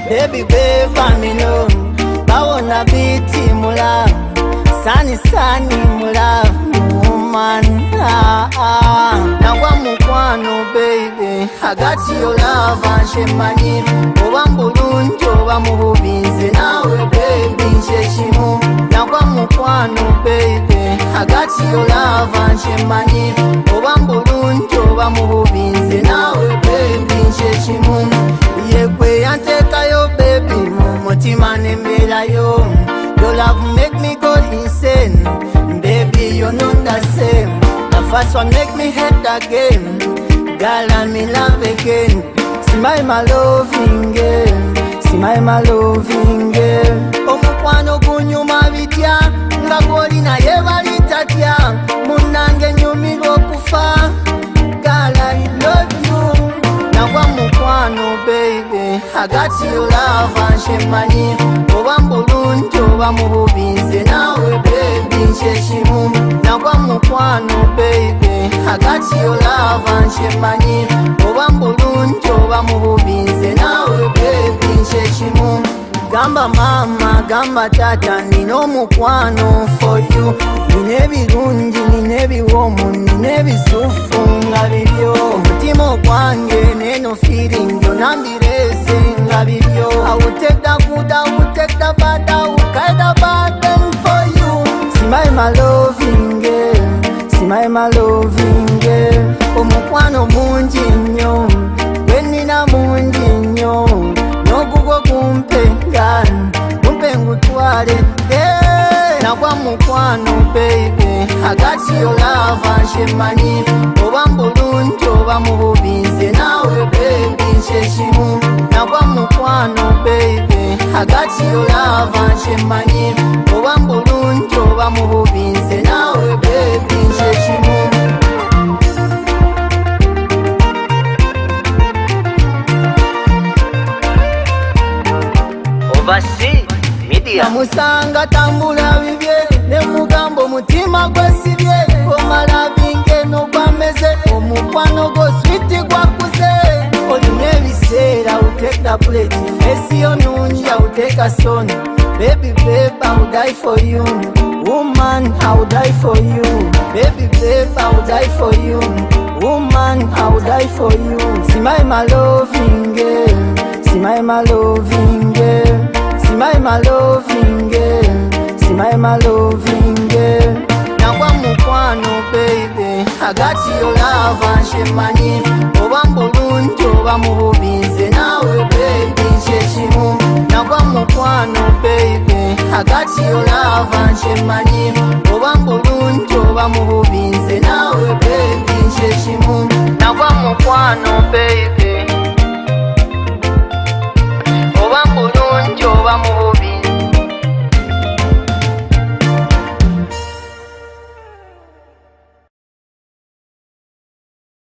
Baby babe me know bawona biti mu love Sunny mu love woman Nagwa mukwano baby I got your love and shemani Oba mbulungi oba mububize nawe baby nsheshimu Nagwa mukwano baby I got your love and shemani Oba mbulungi oba mububize nawe baby nsheshimu Yekwe yantekayo baby mumutima nemberayo Your love make me go insane Baby you're not the same The first one make me hate again Girl I'm in love again Smile my loving girl Smile my loving girl Omukwano kunyuma bitya Nga goli na yebali tatya Munange nyumirwa okufa Girl I love you Nagwa mukwano baby I got your love and shemani Oba mbulungi oba mububize nawe baby nsheshimu Nagwa mukwano baby I got your love and shemani Oba mbulungi oba mububize nawe baby nsheshimu Gamba mama, gamba tata, nino mukwano for you Nine birungi, nine biwomu, nine bisufu nga bibyo Mutima ogwange neno feeling, yo nambireze nga bibyo I will take the good, I will take the bad, I will carry the burden for you Smile my loving girl, smile my loving girl Omukwano mungi nnyo, gwe nina mungi nnyo Nogugo kumpe girl, kumpe ngutwale Nagwa mukwano baby I got your love and shemani Oba mbulungi oba mububize nawe baby nsheshimu Nagwa mukwano baby I got your love and shemani Oba mbulungi oba mububize nawe baby nsheshimu Oversea Media Namusanga tambula bibye Nemugambo mutima gwesibye Omala binge no gwameze Omukwano go sweet gwakuze Olina ebiseera I will take the plate Esi yonungi I will take a stone Baby babe I will die for you Woman I will die for you Baby babe I will die for you Woman I will die for you Smile my loving girl Smile my loving girl Smile my loving girl Smile my loving girl Nagwa mukwano baby I got your love and shemani Oba mbulungi oba mububize nawe baby nsheshimu Nagwa mukwano baby I got your love and shemani